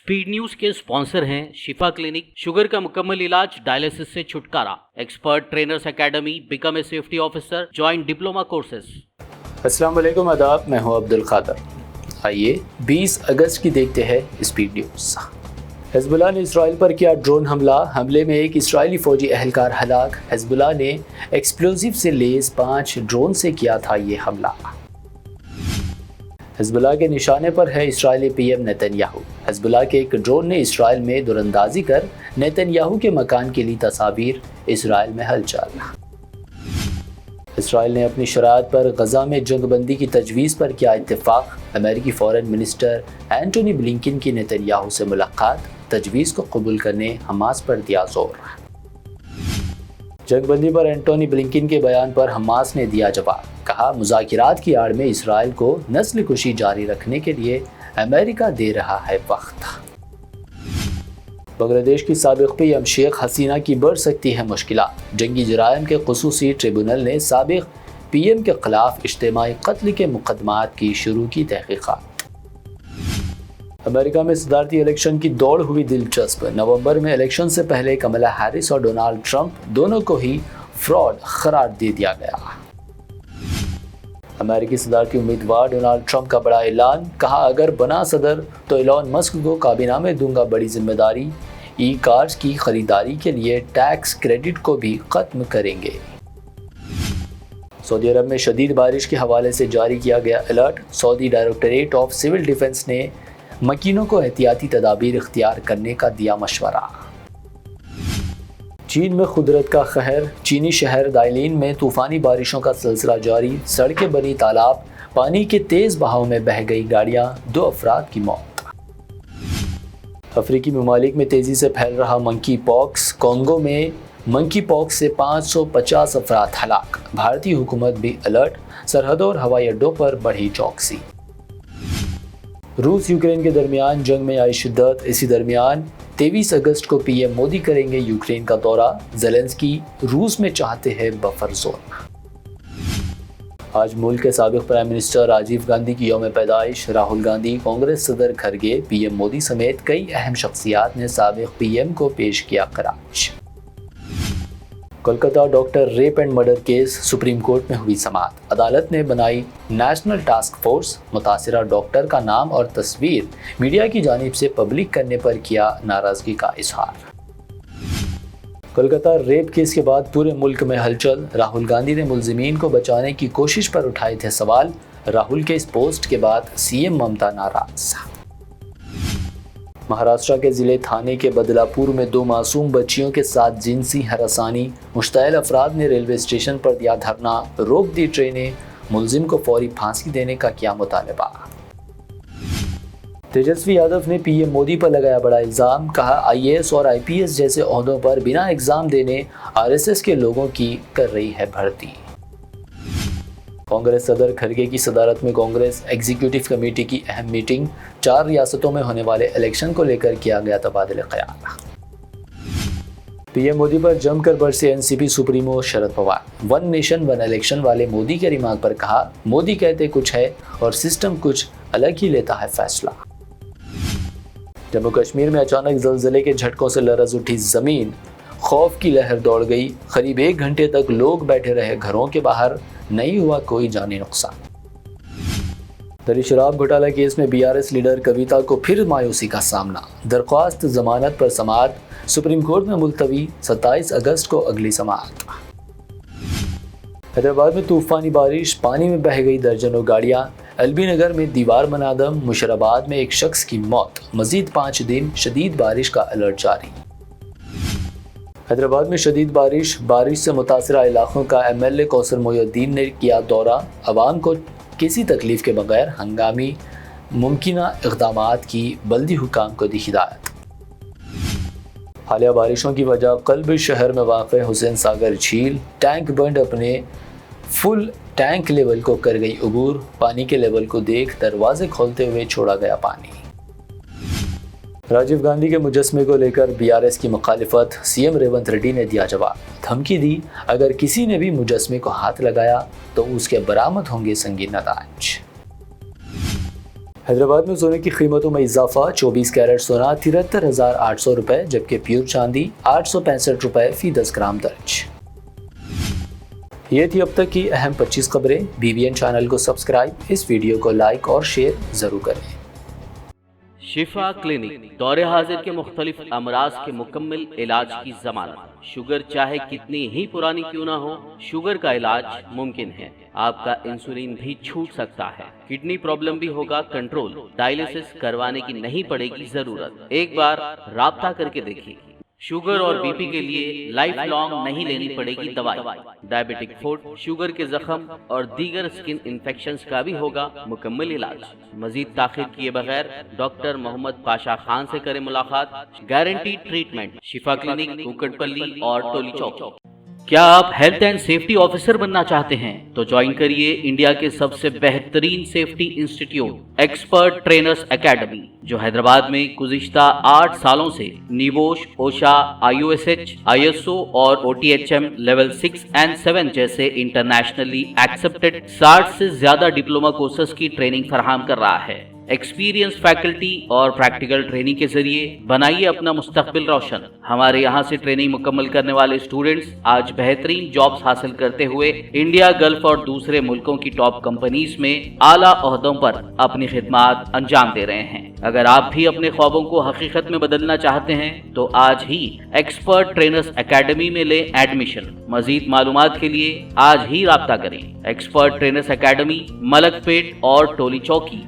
Speed news के sponsor हैं शिफा clinic, sugar का मुकम्मल इलाज, डायलिसिस से छुटकारा, expert trainers academy, become a safety officer, join diploma courses. अस्सलाम वालेकुम, आदाब, मैं हूं अब्दुल खादर। आइए 20 अगस्त की देखते हैं स्पीड न्यूज़। हिजबुल्लाह ने इसराइल पर किया ड्रोन हमले में एक इसराइली फौजी एहलकार हलाक। हिजबुल्लाह ने एक्सप्लोजिव से लेस 5 ड्रोन से किया था ये हमला। हिजबुल्लाह के निशाने पर है इसराइली पीएम नेतन्याहू। हिजबुल्लाह के एक ड्रोन ने इसराइल में दुरंदाजी कर नेतन्याहू के मकान के लिए तस्वीर, इसराइल में हलचल। इसराइल ने अपनी शराइत पर गजा में जंगबंदी की तजवीज़ पर किया इत्तेफाक। अमेरिकी फॉरेन मिनिस्टर एंटोनी ब्लिंकन की नेतन्याहू से मुलाकात, तजवीज़ को कबूल करने हमास पर दिया जोर। जंगबंदी पर एंटोनी ब्लिंकन के बयान पर हमास ने दिया जवाब। कहा, मुज़ाकिरात की आड़ में इसराइल को नस्ल कुशी जारी रखने के लिए अमेरिका दे रहा है वक्त। बांग्लादेश की साबिक पीएम शेख हसीना की बढ़ सकती है मुश्किलात। जंगी जराइम के खुसूसी ट्रिब्यूनल ने साबिक पीएम के खिलाफ इज्तिमाई कत्ल के मुकदमात की शुरू की तहकीकात। अमेरिका में सदारती इलेक्शन की दौड़ हुई दिलचस्प। नवंबर में इलेक्शन से पहले कमला हैरिस और डोनाल्ड ट्रंप दोनों को ही फ्रॉड करार दे दिया गया। अमेरिकी सदारती उम्मीदवार डोनाल्ड ट्रंप का बड़ा ऐलान। कहा, अगर बना सदर तो एलॉन मस्क को काबीना में दूंगा बड़ी जिम्मेदारी। ई कार्स की खरीदारी के लिए टैक्स क्रेडिट को भी खत्म करेंगे। सऊदी अरब में शदीद बारिश के हवाले से जारी किया गया alert. Saudi directorate of civil defence ने मकीनों को एहतियाती तदाबीर इख्तियार करने का दिया मशवरा। चीन में कुदरत का कहर। चीनी शहर दाइलिन में तूफानी बारिशों का सिलसिला जारी। सड़कें बनी तालाब, पानी के तेज बहाव में बह गई गाड़ियां, 2 अफराद की मौत। अफ्रीकी ममालिक में तेजी से फैल रहा मंकी पॉक्स। कॉन्गो में मंकी पॉक्स से 550 अफराद हलाक। भारतीय हुकूमत भी अलर्ट। सरहदों और हवाई अड्डों पर बढ़ी चौकसी। रूस यूक्रेन के दरमियान जंग में आई शिद्दत। इसी दरमियान 23 अगस्त को पीएम मोदी करेंगे यूक्रेन का दौरा। ज़ेलेंस्की रूस में चाहते हैं बफर जोन। आज मुल्क के साबिक प्राइम मिनिस्टर राजीव गांधी की यौम पैदाइश। राहुल गांधी, कांग्रेस सदर खरगे, पीएम मोदी समेत कई अहम शख्सियात ने साबिक पीएम को पेश किया खराज। Kolkata doctor rape and murder case, supreme court में हुई समाअत। अदालत ने बनाई नेशनल टास्क फोर्स। मुतासिरा डॉक्टर का नाम और तस्वीर मीडिया की जानिब से पब्लिक करने पर किया नाराजगी का इजहार। कोलकाता रेप केस के बाद पूरे मुल्क में हलचल। राहुल गांधी ने मुलजिमीन को बचाने की कोशिश पर उठाए थे सवाल। राहुल के इस पोस्ट के बाद सीएम ममता नाराज। महाराष्ट्र के जिले थाने के बदलापुर में 2 मासूम बच्चियों के साथ जिनसी हरासानी। मुश्तइल अफराद ने रेलवे स्टेशन पर दिया धरना, रोक दी ट्रेनें। मुलजिम को फौरी फांसी देने का किया मुतालबा। तेजस्वी यादव ने पीएम मोदी पर लगाया बड़ा इल्ज़ाम। कहा, आईएएस और आईपीएस जैसे ओहदों पर बिना एग्जाम देने आरएसएस के लोगों की कर रही है भर्ती। कांग्रेस सदर खरगे की सदारत में कांग्रेस एग्जीक्यूटिव कमेटी की अहम मीटिंग। 4 रियासतों में होने वाले इलेक्शन को लेकर किया गया तबादले ख्याल। पीएम मोदी पर जमकर बरसे NCP supremo Sharad Pawar. 1 nation 1 election वाले मोदी के रिमार्क पर कहा, मोदी कहते कुछ है और सिस्टम कुछ अलग ही लेता है फैसला। जम्मू कश्मीर में अचानक ज़लज़ले के झटकों से लरज़ उठी ज़मीन। खौफ की लहर दौड़ गई। करीब 1 घंटे तक लोग बैठे रहे घरों के बाहर। नहीं हुआ कोई जानी नुकसान। दरी शराब घोटाला केस में बीआरएस लीडर कविता को फिर मायूसी का सामना। दरख्वास्त जमानत पर समाअत सुप्रीम कोर्ट में मुलतवी। 27 अगस्त को अगली समाअत। हैदराबाद में तूफानी बारिश, पानी में बह गई दर्जनों गाड़ियां। एलबी नगर में दीवार मनादम। मुशराबाद में एक शख्स की मौत। मजीद 5 दिन शदीद बारिश का अलर्ट जारी। हैदराबाद में शदीद बारिश से मुतासरा इलाकों का एमएलए कौसर मोहिउद्दीन ने किया दौरा। अवाम को किसी तकलीफ के बगैर हंगामी मुमकिना इक़दामात की बल्दी हुकाम को दी हिदायत। हालिया बारिशों की वजह कल्ब शहर में वाक़ हुसैन सागर झील। टैंक बंद अपने फुल टैंक लेवल को कर गई अबूर। पानी के लेवल को देख दरवाजे खोलते हुए छोड़ा गया पानी। राजीव गांधी के मुजस्मे को लेकर बीआरएस की मुखालिफत। सीएम रेवंत रेड्डी ने दिया जवाब। धमकी दी, अगर किसी ने भी मुजस्मे को हाथ लगाया तो उसके बरामद होंगे संगीन नताज। حیدرآباد میں سونے کی قیمتوں میں اضافہ، 24 کیرٹ سونا 73,800 روپے جبکہ پیور چاندی 865 روپے فی 10 گرام درج۔ یہ تھی اب تک کی اہم 25 خبریں۔ BBN چینل کو سبسکرائب، اس ویڈیو کو لائک اور شیئر ضرور کریں۔ شفا کلینک دور حاضر کے مختلف امراض کے مکمل علاج کی ضمانت۔ شوگر چاہے کتنی ہی پرانی کیوں نہ ہو، شوگر کا علاج ممکن ہے۔ آپ کا انسولین بھی چھوٹ سکتا ہے، کڈنی پرابلم بھی ہوگا کنٹرول، ڈائلیسس کروانے کی نہیں پڑے گی ضرورت۔ ایک بار رابطہ کر کے دیکھیے۔ شوگر اور BP کے لیے لائف لانگ نہیں لینی پڑے گی دوائی۔ ڈائبیٹک فوڈ، شوگر کے زخم اور دیگر سکن انفیکشنز کا بھی ہوگا مکمل علاج۔ مزید تاخیر کیے بغیر ڈاکٹر محمد پاشا خان سے کریں ملاقات۔ گارنٹی ٹریٹمنٹ، شفا کلینک، کوکٹ پلی اور ٹولی چوک۔ کیا آپ ہیلتھ اینڈ سیفٹی آفیسر بننا چاہتے ہیں تو جوائن کریے انڈیا کے سب سے بہترین safety institute expert trainers academy, جو حیدرآباد میں گزشتہ 8 سالوں سے نیبوش، اوشا، IOSH، ISO اور OTHM لیول 6 and 7 جیسے انٹرنیشنلی ایکسپٹڈ 60 سے زیادہ ڈپلومہ کورسز کی ٹریننگ فراہم کر رہا ہے۔ ایکسپیرینس فیکلٹی اور پریکٹیکل ٹریننگ کے ذریعے بنائیے اپنا مستقبل روشن۔ ہمارے یہاں سے ٹریننگ مکمل کرنے والے اسٹوڈنٹس آج بہترین جابز حاصل کرتے ہوئے انڈیا، گلف اور دوسرے ملکوں کی ٹاپ کمپنیز میں اعلیٰ عہدوں پر اپنی خدمات انجام دے رہے ہیں۔ اگر آپ بھی اپنے خوابوں کو حقیقت میں بدلنا چاہتے ہیں تو آج ہی ایکسپرٹ ٹرینرز اکیڈمی میں لیں ایڈمیشن۔ مزید معلومات کے لیے آج ہی رابطہ کریں۔ ایکسپرٹ ٹرینرز اکیڈمی، ملک پیٹ اور ٹولی چوکی۔